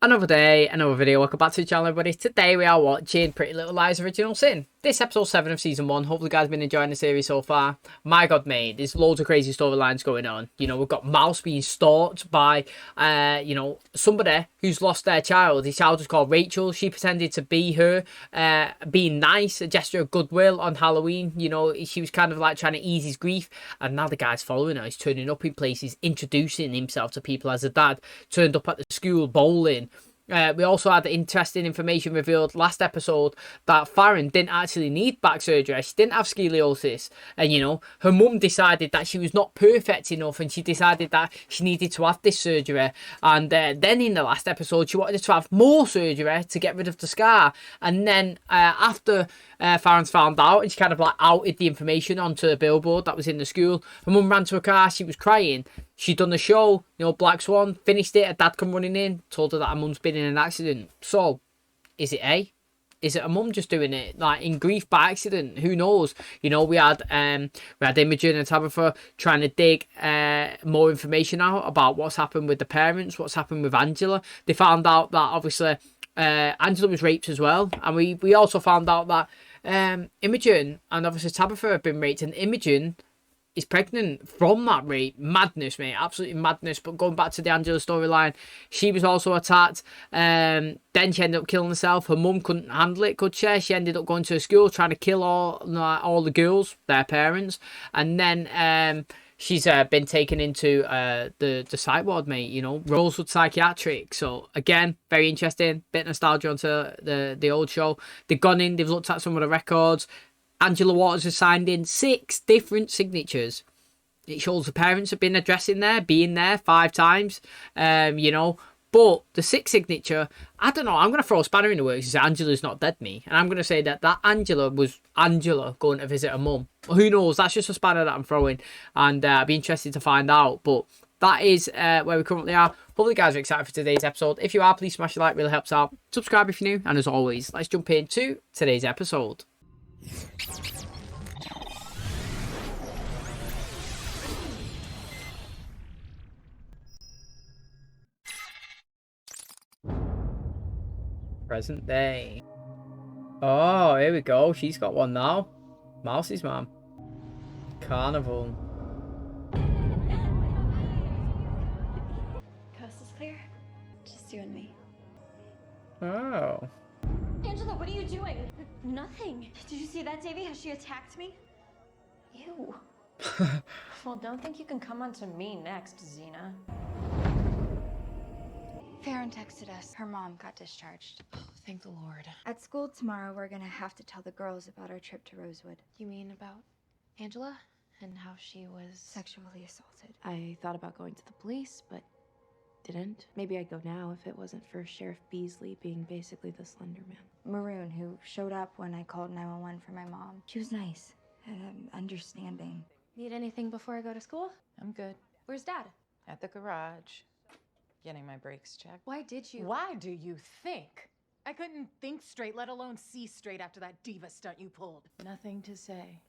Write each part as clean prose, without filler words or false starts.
Another day, another video. Welcome back to the channel, everybody. Today we are watching Pretty Little Liars Original Sin. This episode 7 of season 1. Hopefully you guys have been enjoying the series so far. My god, mate, there's loads of crazy storylines going on. You know, we've got Mouse being stalked by, somebody who's lost their child. His child was called Rachel. She pretended to be her, being nice, a gesture of goodwill on Halloween. You know, she was kind of like trying to ease his grief. And now the guy's following her. He's turning up in places, introducing himself to people as a dad. Turned up at the school bowling. We also had interesting information revealed last episode that Farron didn't actually need back surgery. She didn't have scoliosis. And, you know, her mum decided that she was not perfect enough and she decided that she needed to have this surgery. And then in the last episode, she wanted to have more surgery to get rid of the scar. And then after Farron's found out and she kind of like outed the information onto a billboard that was in the school, her mum ran to her car. She was crying. She'd done the show, you know, Black Swan, finished it, her dad come running in, told her that her mum's been in an accident. So, is it A? Is it a mum just doing it, like, in grief by accident? Who knows? You know, we had Imogen and Tabitha trying to dig more information out about what's happened with the parents, what's happened with Angela. They found out that, obviously, Angela was raped as well. And we also found out that Imogen and, obviously, Tabitha have been raped. And Imogen is pregnant from that rape. Madness, mate, absolutely madness. But going back to the Angela storyline, she was also attacked. Then she ended up killing herself. Her mum couldn't handle it, could she? She ended up going to a school trying to kill all the girls, their parents, and then she's been taken into the psych ward, mate. You know, Rosewood Psychiatric. So again, very interesting. Bit of nostalgia onto the old show. They've gone in. They've looked at some of the records. Angela Waters has signed in 6 different signatures. It shows the parents have been addressing there, being there 5 times, you know. But the 6th signature, I don't know, I'm going to throw a spanner in the works and say Angela's not dead, me. And I'm going to say that Angela was Angela going to visit her mum. Who knows? That's just a spanner that I'm throwing. And I'd be interested to find out. But that is where we currently are. Hopefully you guys are excited for today's episode. If you are, please smash a like, really helps out. Subscribe if you're new. And as always, let's jump into today's episode. Present day. Oh, here we go. She's got one now. Mousie's mom. Carnival. Coast is clear. Just you and me. Oh. Angela, what are you doing? Nothing. Did you see that, Davy? How she attacked me? Ew. Well, don't think you can come on to me next, Xena. Farron texted us. Her mom got discharged. Oh, thank the Lord. At school tomorrow, we're gonna have to tell the girls about our trip to Rosewood. You mean about Angela and how she was Sexually assaulted. I thought about going to the police, but didn't. Maybe I'd go now if it wasn't for Sheriff Beasley being basically the Slender Man. Maroon, who showed up when I called 911 for my mom. She was nice, understanding. Need anything before I go to school? I'm good. Where's Dad? At the garage. Getting my brakes checked. Why did you? Why do you think? I couldn't think straight, let alone see straight after that diva stunt you pulled. Nothing to say.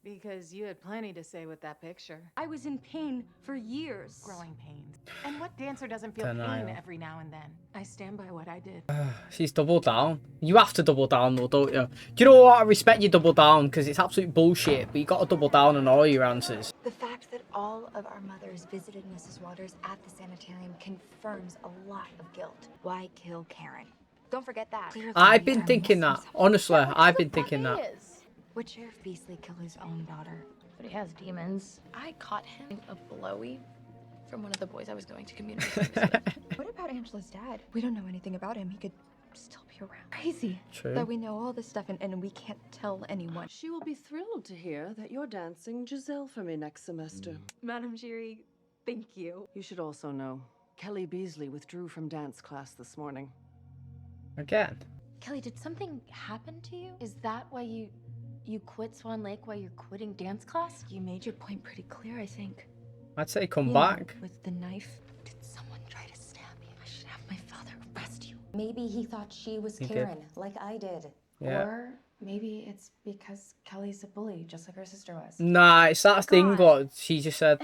Because you had plenty to say with that picture. I was in pain for years. Growing pains. And what dancer doesn't feel Denial. pain every now and then? I stand by what I did. She's doubled down. You have to double down though, don't you? Do you know what? I respect you double down because it's absolute bullshit, but you got to double down on all your answers. The fact that all of our mothers visited Mrs. Waters at the sanitarium confirms a lot of guilt. Why kill Karen? Don't forget that. Clearly, I've we been are thinking missing that. something. Honestly, I've been thinking that. Would Sheriff Beasley kill his own daughter? But he has demons. I caught him a blowy from one of the boys I was going to community service with. What about Angela's dad? We don't know anything about him. He could still be around. Crazy. True. That we know all this stuff and we can't tell anyone. She will be thrilled to hear that you're dancing Giselle for me next semester. Madam Giry, thank you. You should also know, Kelly Beasley withdrew from dance class this morning. Again. Kelly, did something happen to you? Is that why you quit Swan Lake while you're quitting dance class? You made your point pretty clear, I think. I'd say come You back. know, with the knife. Did someone try to stab you? I should have my father arrest you. Maybe he thought she was He did. Karen, like I did. Yeah. Or maybe it's because Kelly's a bully, just like her sister was. Nah, it's that thing God. what she just said.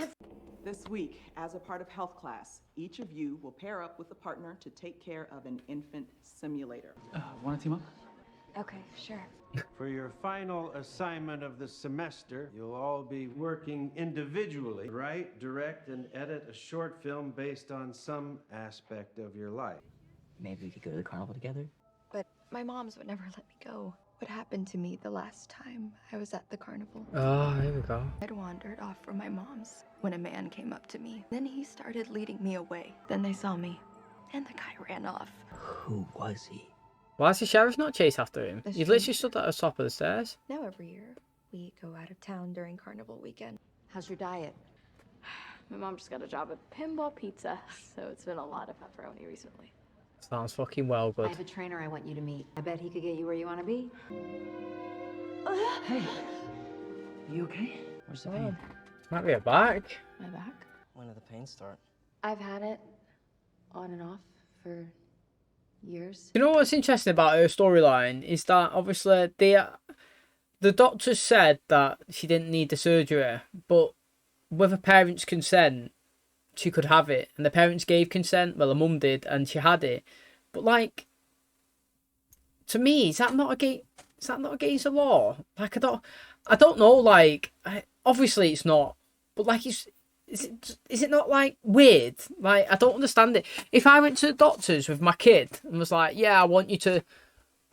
This week, as a part of health class, each of you will pair up with a partner to take care of an infant simulator. Want to team up? Okay, sure. For your final assignment of the semester, you'll all be working individually. Write, direct, and edit a short film based on some aspect of your life. Maybe we could go to the carnival together? But my moms would never let me go. What happened to me the last time I was at the carnival? Oh, here we go. I'd wandered off from my mom's when a man came up to me. Then he started leading me away. Then they saw me, and the guy ran off. Who was he? Why has the sheriff not chased after him? The He's literally stranger. stood at the top of the stairs. Now every year, we go out of town during carnival weekend. How's your diet? My mom just got a job at Pinball Pizza, so it's been a lot of pepperoni recently. Sounds fucking well I good. have a trainer I want you to meet. I bet he could get you where you want to be. Hey, you okay? Where's the pain? Might be a back. My back? When did the pain start? I've had it on and off for years. You know what's interesting about her storyline is that obviously the doctor said that she didn't need the surgery, but with her parents' consent, she could have it, and the parents gave consent. Well, her mum did, and she had it. But like, to me, is that not against the law? Like, I don't know. Like, obviously it's not, but like, is it not like weird? Like, I don't understand it. If I went to the doctors with my kid and was like, yeah, I want you to,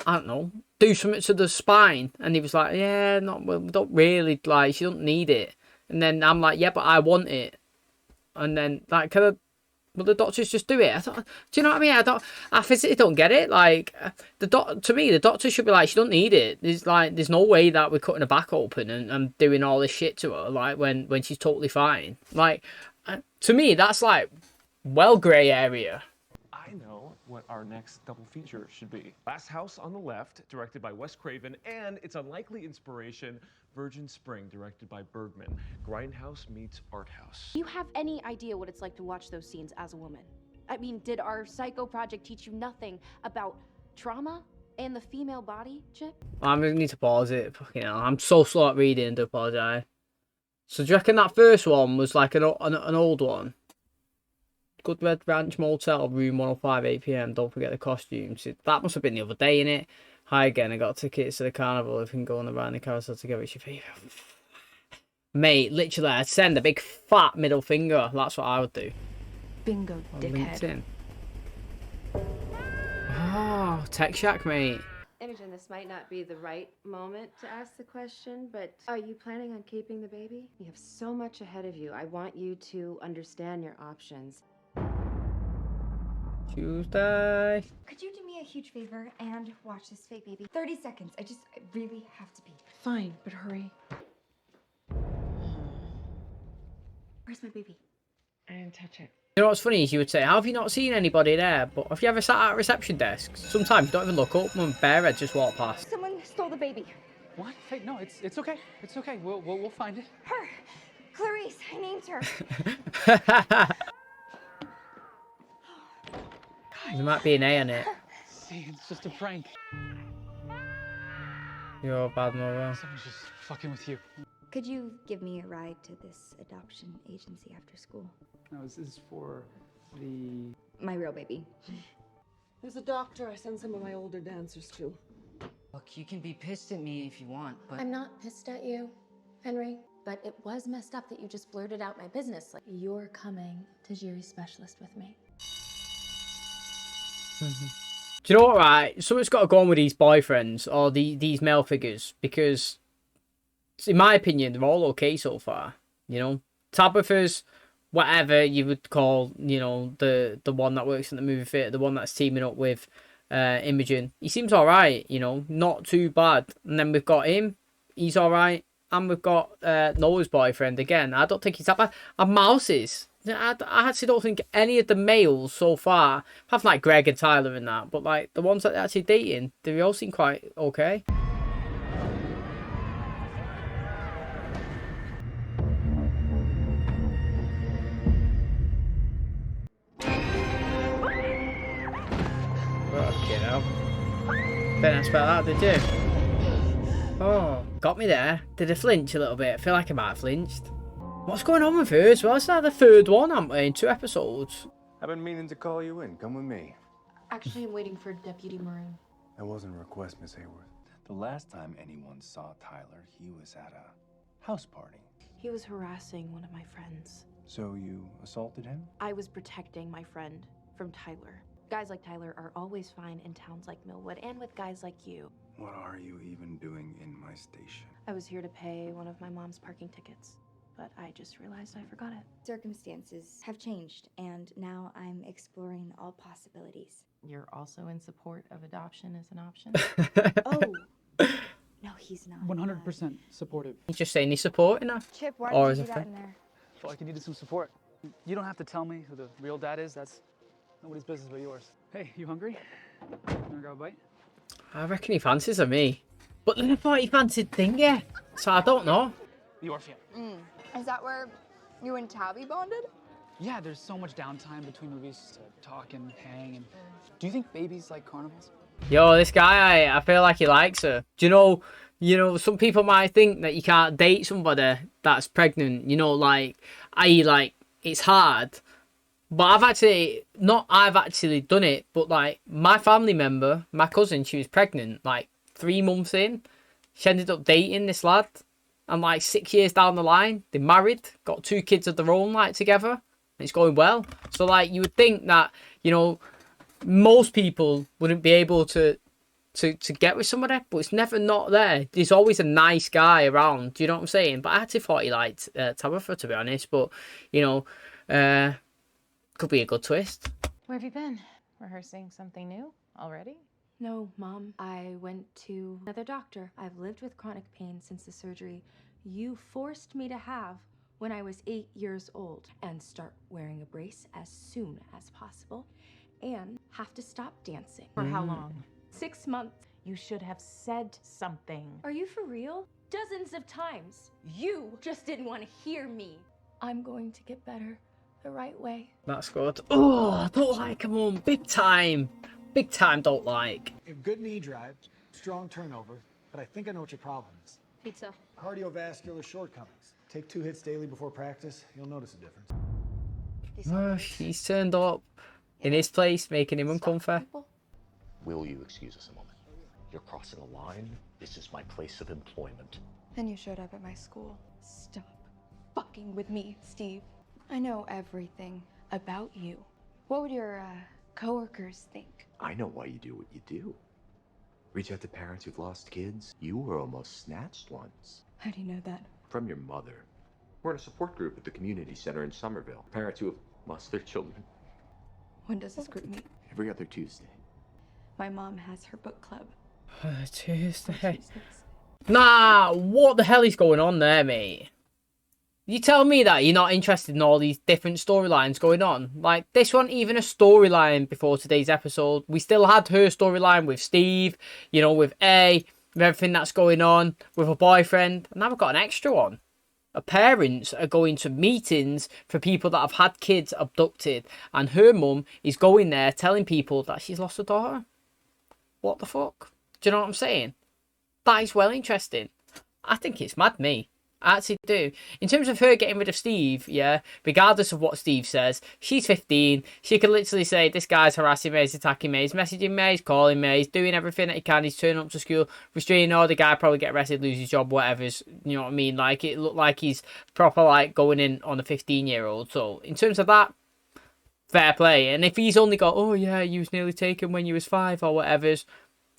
I don't know, do something to the spine, and he was like, yeah, not, well, we don't really, like, she don't need it, and then I'm like, yeah, but I want it. And then, like, will the doctors just do it? Do you know what I mean? I physically don't get it. Like, to me, the doctor should be like, she don't need it. There's no way that we're cutting her back open and doing all this shit to her, like, when she's totally fine. Like, to me, that's, like, well grey area. I know what our next double feature should be. Last House on the Left, directed by Wes Craven, and its unlikely inspiration, Virgin Spring, directed by Bergman. Grindhouse meets Art House. Do you have any idea what it's like to watch those scenes as a woman? I mean, did our Psycho project teach you nothing about trauma and the female body, Chip? I'm going to need to pause it. Fucking hell. I'm so slow at reading, to apologise. So do you reckon that first one was like an old one? Good Red Ranch Motel, room 105, 8 PM. Don't forget the costumes. That must have been the other day, innit? Hi again, I got tickets to the carnival. If we can go on the ride in the carousel together, it's your favourite. Mate, literally, I'd send a big fat middle finger. That's what I would do. Bingo, On dickhead. LinkedIn. Oh, Tech Shack, mate. Imogen, this might not be the right moment to ask the question, but are you planning on keeping the baby? You have so much ahead of you. I want you to understand your options. Tuesday. Could you do me a huge favor and watch this fake baby? 30 seconds. I really have to pee. Fine, but hurry. Where's my baby? I didn't touch it. You know what's funny is you would say, how have you not seen anybody there? But have you ever sat at a reception desk? Sometimes you don't even look up when Bearhead just walked past. Someone stole the baby. What? Hey, no, it's okay. It's okay. We'll find it. Her. Clarice. I named her. There might be an A on it. See, it's just a prank. You're a bad mother. Someone's just fucking with you. Could you give me a ride to this adoption agency after school? No, this is for the... My real baby. There's a doctor I send some of my older dancers to. Look, you can be pissed at me if you want, but... I'm not pissed at you, Henry, but it was messed up that you just blurted out my business. Like, you're coming to Jury Specialist with me. Do you know what, right? Something's got to go on with these boyfriends or these male figures, because in my opinion, they're all okay so far. You know, Tabitha's whatever you would call, you know, the one that works in the movie theatre, the one that's teaming up with Imogen. He seems all right, you know, not too bad. And then we've got him, he's all right, and we've got Noah's boyfriend again. I don't think he's that bad. And Mouse's. I actually don't think any of the males so far, apart from like Greg and Tyler and that, but like the ones that they're actually dating, they all seem quite okay. Fucking hell. Didn't expect that, did you? Oh, got me there. Did I flinch a little bit? I feel like I might have flinched. What's going on with her as well? It's not the third one, haven't we, in 2 episodes? I've been meaning to call you in. Come with me. Actually, I'm waiting for Deputy Maroon. That wasn't a request, Miss Hayworth. The last time anyone saw Tyler, he was at a house party. He was harassing one of my friends. So you assaulted him? I was protecting my friend from Tyler. Guys like Tyler are always fine in towns like Millwood and with guys like you. What are you even doing in my station? I was here to pay one of my mom's parking tickets, but I just realized I forgot it. Circumstances have changed, and now I'm exploring all possibilities. You're also in support of adoption as an option? Oh, no, he's not. 100% supportive. He's just saying he's supporting her. Chip, why Or did is you it do that fake? in there? Felt like you needed some support. You don't have to tell me who the real dad is. That's nobody's business but yours. Hey, you hungry? Wanna grab a bite? I reckon he fancies her me. But then I thought he fancied Thingy. So I don't know. The Orpheum. Is that where you and Tabby bonded? Yeah, there's so much downtime between movies to talk and hang. And do you think babies like carnivals? Yo, this guy, I feel like he likes her. Do you know, some people might think that you can't date somebody that's pregnant, i.e. like, it's hard. But I've actually done it, but like, my family member, my cousin, she was pregnant, like, 3 months in. She ended up dating this lad. And like 6 years down the line, they married, got 2 kids of their own, like, together. And it's going well. So like, you would think that, most people wouldn't be able to get with somebody, but it's never not there. There's always a nice guy around. Do you know what I'm saying? But I actually thought he liked Tabitha, to be honest. But could be a good twist. Where have you been? Rehearsing something new already? No, Mom. I went to another doctor. I've lived with chronic pain since the surgery you forced me to have when I was 8 years old, and start wearing a brace as soon as possible, and have to stop dancing. For how long? 6 months. You should have said something. Are you for real? Dozens of times. You just didn't want to hear me. I'm going to get better the right way. That's good. Oh, I don't like him on. Big time. Big time don't like. Good knee drive, strong turnover, but I think I know what your problem is. Pizza. Cardiovascular shortcomings. Take 2 hits daily before practice, you'll notice a difference. He's turned up in his place, making him uncomfortable. Will you excuse us a moment? You're crossing a line. This is my place of employment. Then you showed up at my school. Stop fucking with me, Steve. I know everything about you. What would your coworkers think? I know why you do what you do. Reach out to parents who've lost kids. You were almost snatched once. How do you know that? From your mother. We're in a support group at the community center in Somerville. Parents who have lost their children. When does this group meet? Every other Tuesday. My mom has her book club. Tuesday. Nah, what the hell is going on there, mate? You tell me that you're not interested in all these different storylines going on. Like, this wasn't even a storyline before today's episode. We still had her storyline with Steve, with A, with everything that's going on, with her boyfriend. And now we've got an extra one. Her parents are going to meetings for people that have had kids abducted. And her mum is going there telling people that she's lost her daughter. What the fuck? Do you know what I'm saying? That is well interesting. I think it's mad, me. I actually do. In terms of her getting rid of Steve, yeah, regardless of what Steve says, she's 15. She can literally say, this guy's harassing me, he's attacking me, he's messaging me, he's calling me, he's doing everything that he can, he's turning up to school, restraining order, the guy probably get arrested, lose his job, whatever's, you know what I mean? Like, it looked like he's proper, like, going in on a 15-year-old. So, in terms of that, fair play. And if he's only got, oh, yeah, you was nearly taken when you was 5 or whatever's,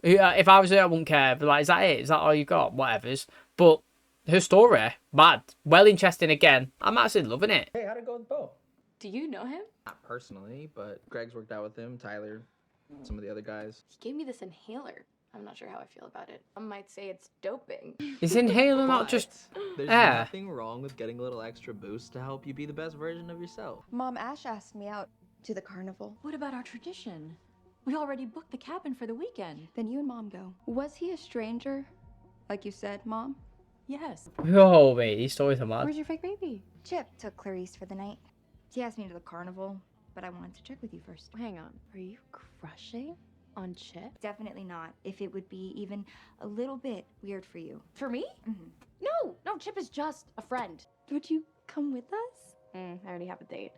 if I was there, I wouldn't care. But, like, is that it? Is that all you got? Whatever's. But her story, mad. Well interesting again. I'm actually loving it. Hey, how'd it go with Bo? Do you know him? Not personally, but Greg's worked out with him, Tyler, some of the other guys. He gave me this inhaler. I'm not sure how I feel about it. Some might say it's doping. Is inhaler not just There's air? nothing wrong with getting a little extra boost to help you be the best version of yourself. Mom, Ash asked me out to the carnival. What about our tradition? We already booked the cabin for the weekend. Then you and Mom go. Was he a stranger? Like you said, Mom? Yes. Oh, mate, these stories are mad. Where's your fake baby? Chip took Clarice for the night. He asked me to the carnival, but I wanted to check with you first. Hang on. Are you crushing on Chip? Definitely not. If it would be even a little bit weird for you. For me? Mm-hmm. No, Chip is just a friend. Would you come with us? I already have a date.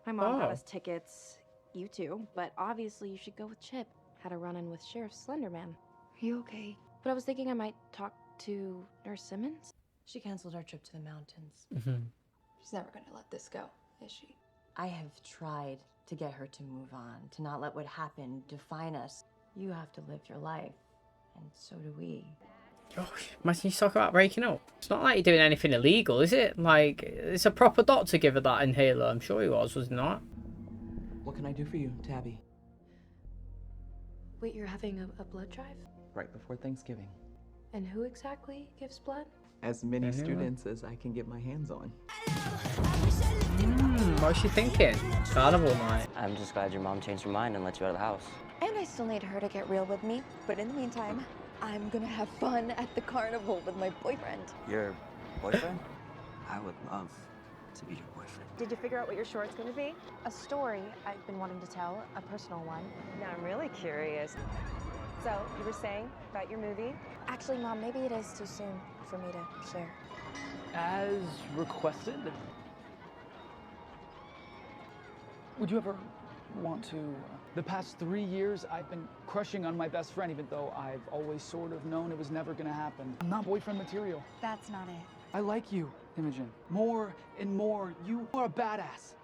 My mom got Oh. us tickets. You too. But obviously you should go with Chip. Had a run-in with Sheriff Slenderman. Are you okay? But I was thinking I might talk to Nurse Simmons. She canceled our trip to the mountains. She's never gonna let this go, is she? I have tried to get her to move on, to not let what happened define us. You have to live your life, and so do we. Oh, imagine you talk about breaking up. It's not like you're doing anything illegal, is it? Like, it's a proper doctor give her that inhaler. I'm sure he was he not? What can I do for you, Tabby? Wait, you're having a blood drive? Right before Thanksgiving. And who exactly gives blood? As many students as I can get my hands on. What's she thinking? Carnival night. I'm just glad your mom changed her mind and let you out of the house. And I still need her to get real with me. But in the meantime, I'm gonna have fun at the carnival with my boyfriend. Your boyfriend? I would love to be your boyfriend. Did you figure out what your short's gonna be? A story I've been wanting to tell, a personal one. Now I'm really curious. So, you were saying about your movie? Actually, Mom, maybe it is too soon for me to share. As requested. Would you ever want to... The past 3 years, I've been crushing on my best friend, even though I've always sort of known it was never gonna happen. I'm not boyfriend material. That's not it. I like you, Imogen. More and more. You are a badass.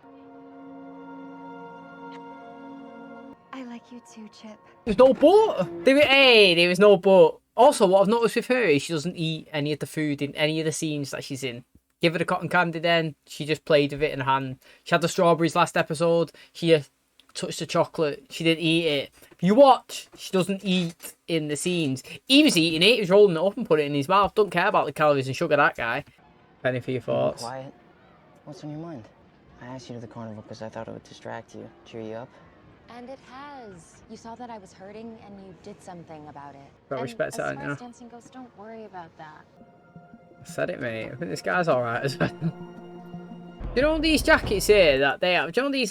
I like you too, Chip. There's no but. There was no but. Also, what I've noticed with her is she doesn't eat any of the food in any of the scenes that she's in. Give her the cotton candy then. She just played with it in her hand. She had the strawberries last episode. She touched the chocolate. She didn't eat it. If you watch, she doesn't eat in the scenes. He was eating it. He was rolling it up and put it in his mouth. Don't care about the calories and sugar, that guy. Penny for your thoughts. Quiet. What's on your mind? I asked you to the carnival because I thought it would distract you, cheer you up. And it has. You saw that I was hurting and you did something about it. Got respect and that, as far yeah. as dancing goes, don't worry about that. I said it, mate. I think this guy's alright as well. You know these jackets here that they have? Do you know these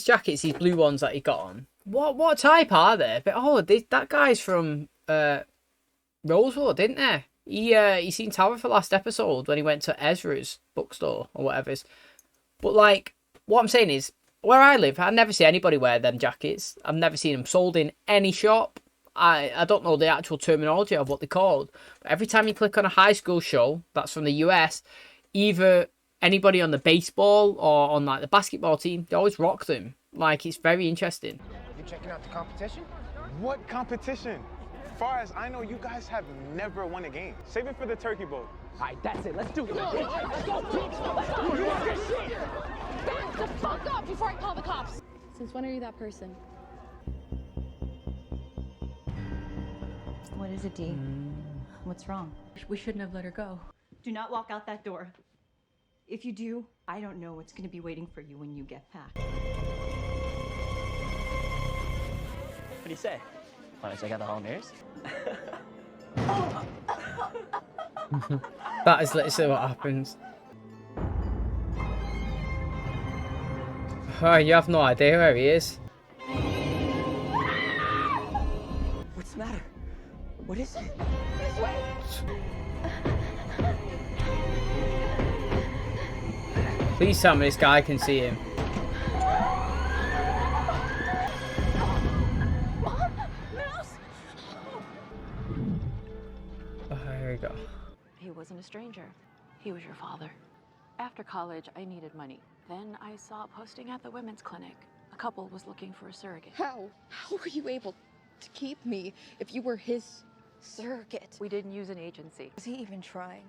jackets, these blue ones that he got on? What type are they? But that guy's from Rosewood, didn't they? He seen Tower for last episode when he went to Ezra's bookstore or whatever. But like, what I'm saying is, where I live, I never see anybody wear them jackets. I've never seen them sold in any shop. I don't know the actual terminology of what they're called. But every time you click on a high school show that's from the US, either anybody on the baseball or on like the basketball team, they always rock them. Like, it's very interesting. You checking out the competition? What competition? As far as I know, you guys have never won a game. Save it for the turkey bowl. All right, that's it. Let's do it. Let's go, bitch! Let's go! You want this shit? Back the fuck up before I call the cops! Since when are you that person? What is it, Dee? What's wrong? We shouldn't have let her go. Do not walk out that door. If you do, I don't know what's going to be waiting for you when you get back. What do you say? Want to check out the Hall of Mirrors? That is literally what happens. Oh, you have no idea where he is. What's the matter? What is it? This way! Please tell me this guy can see him. Mom? Mouse? Oh, here we go. He wasn't a stranger. He was your father. After college, I needed money. Then I saw a posting at the women's clinic. A couple was looking for a surrogate. How? How were you able to keep me if you were his surrogate? We didn't use an agency. Was he even trying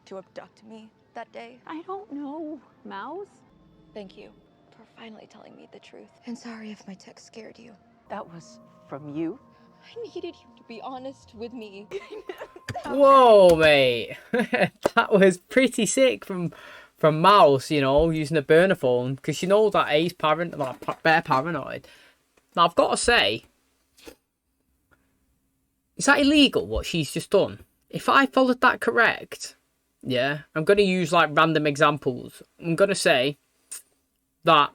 to abduct me that day? I don't know, Mouse. Thank you for finally telling me the truth. And sorry if my text scared you. That was from you? I needed you to be honest with me. Whoa, mate. That was pretty sick from Mouse, you know, using a burner phone. Because you know that he's bare paranoid. Now, I've got to say, is that illegal, what she's just done? If I followed that correct, yeah, I'm going to use like random examples. I'm going to say that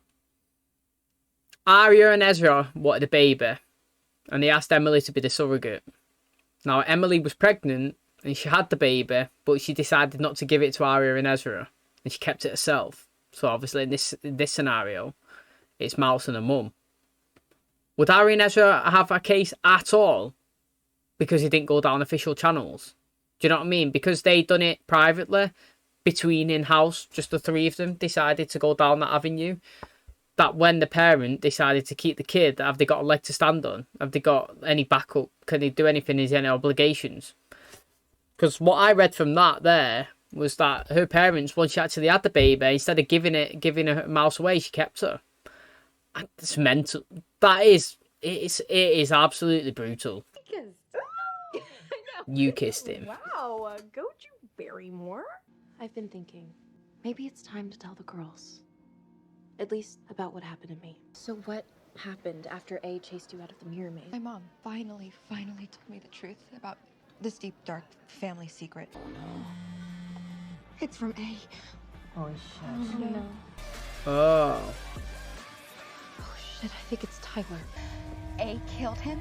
Arya and Ezra wanted a baby. And they asked Emily to be the surrogate. Now, Emily was pregnant and she had the baby, but she decided not to give it to Arya and Ezra. and she kept it herself. So obviously in this scenario, it's Mouse and her mum. Would Harry and Ezra have a case at all because he didn't go down official channels? Do you know what I mean? Because they done it privately, between in-house, just the three of them decided to go down that avenue. That when the parent decided to keep the kid, have they got a leg to stand on? Have they got any backup? Can they do anything? Is there any obligations? Because what I read from that there was that her parents, once she actually had the baby, instead of giving her Mouse away, she kept her. It's mental. It is absolutely brutal. You kissed him. Wow, Goju Barrymore. I've been thinking, maybe it's time to tell the girls. At least about what happened to me. So what happened after A chased you out of the mirror maze? My mom finally told me the truth about this deep, dark family secret. Oh no. It's from A. Holy shit. Oh no. Oh. Oh shit, I think it's Tyler. A killed him?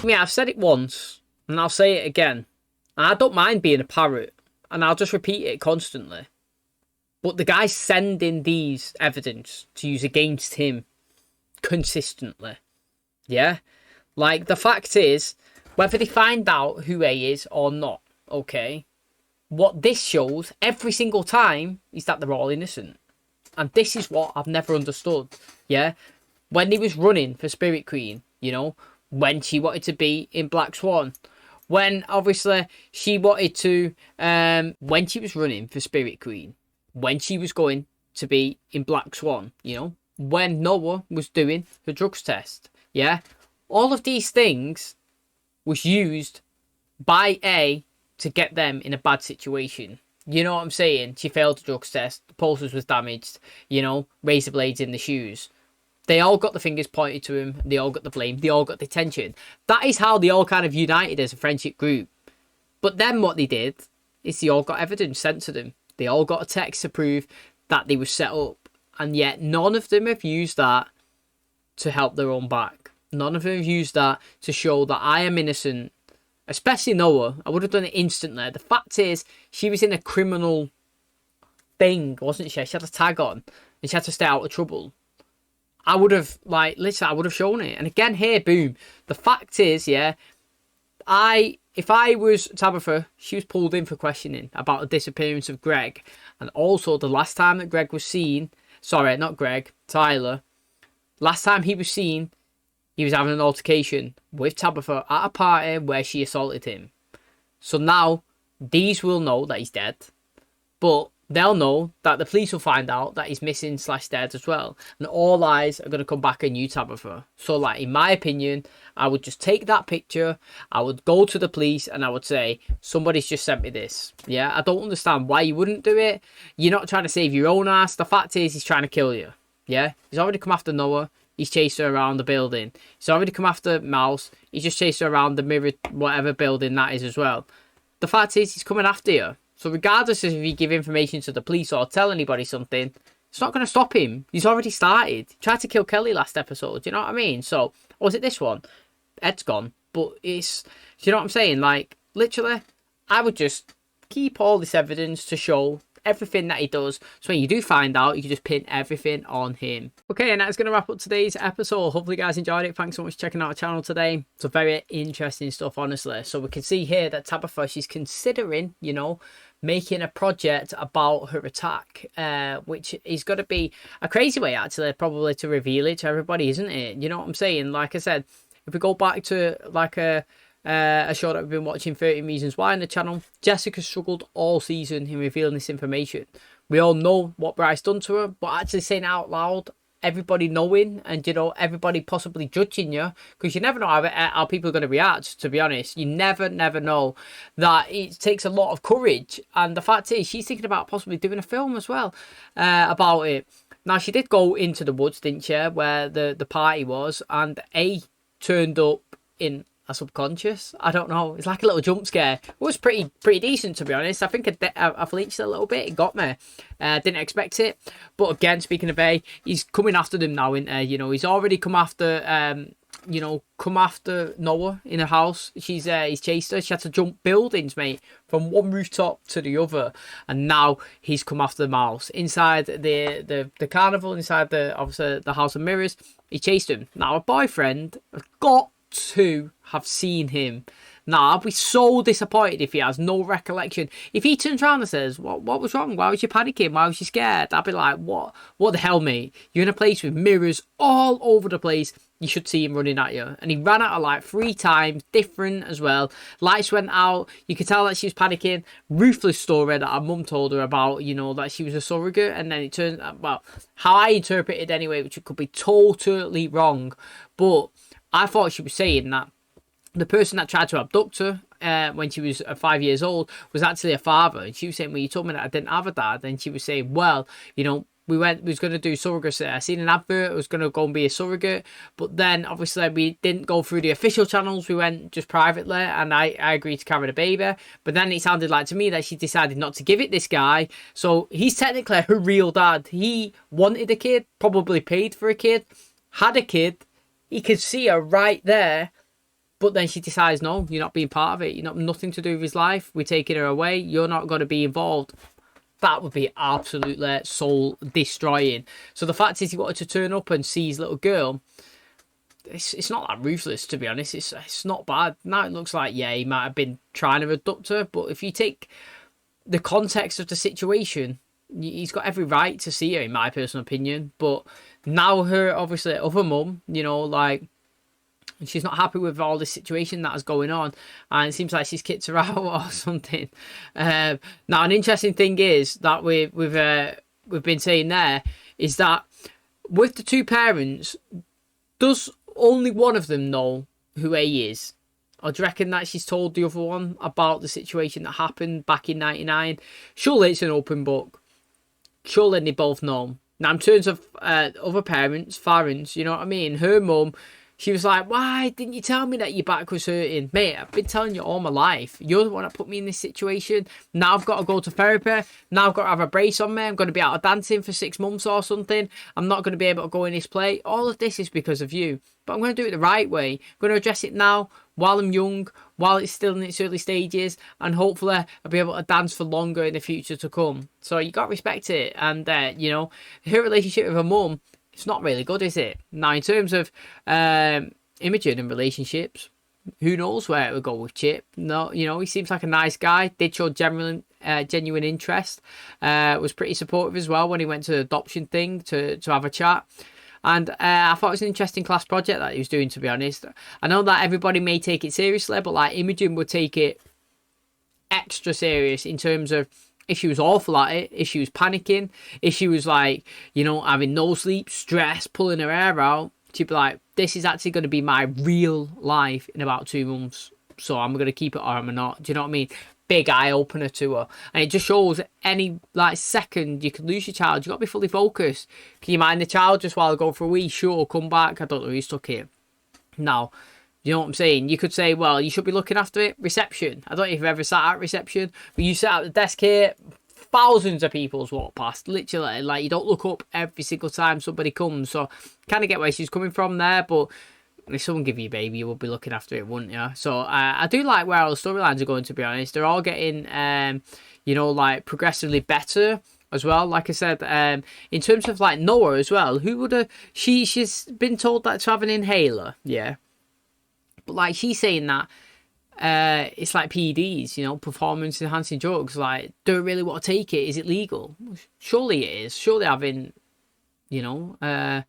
Yeah, I've said it once, and I'll say it again. And I don't mind being a parrot, and I'll just repeat it constantly. But the guy's sending these evidence to use against him consistently. Yeah? Like, the fact is, whether they find out who A is or not, okay, what this shows every single time is that they're all innocent. And this is what I've never understood. Yeah? When he was running for Spirit Queen, you know, when she wanted to be in Black Swan, when obviously she wanted to, when she was running for Spirit Queen, when she was going to be in Black Swan, you know, when Noah was doing the drugs test, yeah, all of these things was used by A to get them in a bad situation. You know what I'm saying? She failed the drugs test, the pulses was damaged, you know, razor blades in the shoes. They all got the fingers pointed to him. They all got the blame. They all got the attention. That is how they all kind of united as a friendship group. But then what they did is they all got evidence sent to them. They all got a text to prove that they were set up. And yet none of them have used that to help their own back. None of them have used that to show that I am innocent. Especially Noah. I would have done it instantly. The fact is, she was in a criminal thing, wasn't she? She had a tag on. And she had to stay out of trouble. I would have, like, literally, I would have shown it. And again, here, boom. The fact is, yeah, if I was Tabitha, she was pulled in for questioning about the disappearance of Greg. And also, the last time that Greg was seen, sorry, not Greg, Tyler, last time he was seen, he was having an altercation with Tabitha at a party where she assaulted him. So now, these will know that he's dead. But they'll know that the police will find out that he's missing / dead as well. And all eyes are going to come back on you, Tabitha. So, like, in my opinion, I would just take that picture, I would go to the police, and I would say, somebody's just sent me this. Yeah, I don't understand why you wouldn't do it. You're not trying to save your own ass. The fact is, he's trying to kill you. Yeah, he's already come after Noah. He's chased her around the building. He's already come after Mouse. He's just chased her around the mirror, whatever building that is as well. The fact is, he's coming after you. So regardless of if you give information to the police or tell anybody something, it's not going to stop him. He's already started. He tried to kill Kelly last episode. Do you know what I mean? So, or was it this one? Ed's gone. But it's, do you know what I'm saying? Like, literally, I would just keep all this evidence to show everything that he does. So when you do find out, you can just pin everything on him. Okay, and that's going to wrap up today's episode. Hopefully you guys enjoyed it. Thanks so much for checking out our channel today. It's a very interesting stuff, honestly. So we can see here that Tabitha, she's considering, you know, making a project about her attack, which is going to be a crazy way, actually, probably to reveal it to everybody, isn't it? You know what I'm saying? Like I said, if we go back to like a show that we've been watching, 13 Reasons Why, on the channel, Jessica struggled all season in revealing this information. We all know what Bryce done to her, but actually saying it out loud, everybody knowing, and, you know, everybody possibly judging you, because you never know how people are going to react, to be honest. You never know. That it takes a lot of courage, and the fact is, she's thinking about possibly doing a film as well about it. Now, she did go into the woods, didn't she, where the party was, and A turned up in a subconscious. I don't know. It's like a little jump scare. It was pretty decent, to be honest. I think I flinched a little bit. It got me. Didn't expect it. But again, speaking of A, he's coming after them now. You know, he's already come after you know, come after Noah in a house. He's chased her. She had to jump buildings, mate, from one rooftop to the other, and now he's come after the mouse inside the carnival, inside obviously the House of Mirrors. He chased him. Now a boyfriend has got to have seen him. Now I'd be so disappointed if he has no recollection. If he turns around and says, "What was wrong? Why was you panicking? Why was you scared?" I'd be like, "What the hell, mate? You're in a place with mirrors all over the place. You should see him running at you." And he ran at her like 3 times, different as well. Lights went out. You could tell that she was panicking. Ruthless story that her mum told her about, you know, that she was a surrogate. And then it turned, well, how I interpreted anyway, which could be totally wrong. But I thought she was saying that the person that tried to abduct her when she was 5 years old was actually a father. And she was saying, "Well, you told me that I didn't have a dad." And she was saying, "Well, you know, we was going to do surrogacy. I seen an advert. I was going to go and be a surrogate. But then, obviously, we didn't go through the official channels. We went just privately. And I agreed to carry the baby. But then it sounded like to me that she decided not to give it this guy. So he's technically her real dad. He wanted a kid, probably paid for a kid, had a kid. He could see her right there. But then she decides, no, you're not being part of it. You're not nothing to do with his life. We're taking her away. You're not going to be involved." That would be absolutely soul destroying. So the fact is, he wanted to turn up and see his little girl. It's not that ruthless, to be honest. It's not bad. Now it looks like, yeah, he might have been trying to abduct her. But if you take the context of the situation, he's got every right to see her, in my personal opinion. But now her, obviously, other mum, you know, like, she's not happy with all this situation that is going on, and it seems like she's kicked her out or something. Now, an interesting thing is that we've been saying there is that with the 2 parents, does only one of them know who A is? Or do you reckon that she's told the other one about the situation that happened back in '99? Surely it's an open book. Surely they both know. Now, in terms of other parents, Farron's, you know what I mean? Her mum, she was like, "Why didn't you tell me that your back was hurting?" Mate, I've been telling you all my life. You're the one that put me in this situation. Now I've got to go to therapy. Now I've got to have a brace on me. I'm going to be out of dancing for 6 months or something. I'm not going to be able to go in this play. All of this is because of you. But I'm going to do it the right way. I'm going to address it now while I'm young, while it's still in its early stages, and hopefully I'll be able to dance for longer in the future to come. So you got to respect it. And, you know, her relationship with her mum, it's not really good, is it? Now, in terms of Imogen and relationships, who knows where it would go with Chip? No, you know, he seems like a nice guy. Did show genuine interest. Was pretty supportive as well when he went to the adoption thing to have a chat. And I thought it was an interesting class project that he was doing, to be honest. I know that everybody may take it seriously, but like Imogen would take it extra serious in terms of if she was awful at it, if she was panicking, if she was like, you know, having no sleep, stress, pulling her hair out, she'd be like, "This is actually going to be my real life in about 2 months. So I'm going to keep it or I'm not." Do you know what I mean? Big eye opener to her. And it just shows any like second you can lose your child. You got to be fully focused. Can you mind the child just while I go for a wee? Sure, come back. I don't know who's stuck here. Now, you know what I'm saying? You could say, well, you should be looking after it. Reception. I don't know if you've ever sat at reception, but you sit at the desk here, thousands of people's walk past, literally. Like, you don't look up every single time somebody comes. So, kind of get where she's coming from there, but if someone give you a baby, you would be looking after it, wouldn't you? So, I do like where all the storylines are going, to be honest. They're all getting, you know, like, progressively better as well. Like I said, in terms of, like, Noah as well, who would have... She's been told that to have an inhaler, yeah. But, like, she's saying that it's like PEDs, you know, performance enhancing drugs. Like, do I really want to take it? Is it legal? Surely it is. Surely having, you know,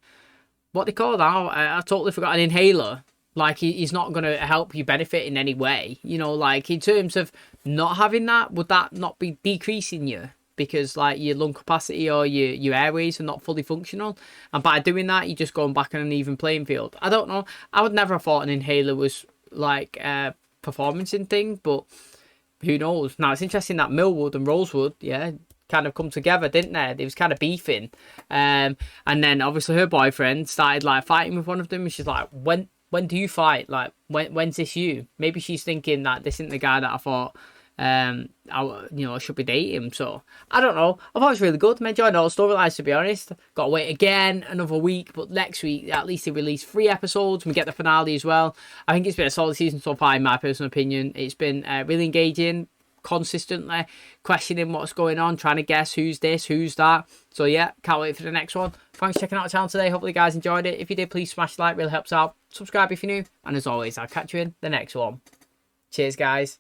what they call that? I totally forgot. An inhaler. Like, he's not going to help you benefit in any way. You know, like, in terms of not having that, would that not be decreasing you? Because, like, your lung capacity or your airways are not fully functional. And by doing that, you're just going back on an even playing field. I don't know. I would never have thought an inhaler was, like, a performancing thing. But who knows? Now, it's interesting that Millwood and Rosewood, yeah, kind of come together, didn't they? They was kind of beefing. And then, obviously, her boyfriend started, like, fighting with one of them. And she's like, when do you fight? Like, when's this you? Maybe she's thinking that this isn't the guy that I thought I should be dating. So I don't know. I thought it was really good. I'm enjoying all the storylines, to be honest. Got to wait again another week, but next week at least they release 3 episodes. We get the finale as well. I think it's been a solid season so far, in my personal opinion. It's been really engaging, consistently questioning what's going on, trying to guess who's this, who's that. So yeah, can't wait for the next one. Thanks for checking out the channel today. Hopefully you guys enjoyed it. If you did, please smash the like, really helps out. Subscribe if you're new, and as always, I'll catch you in the next one. Cheers, guys.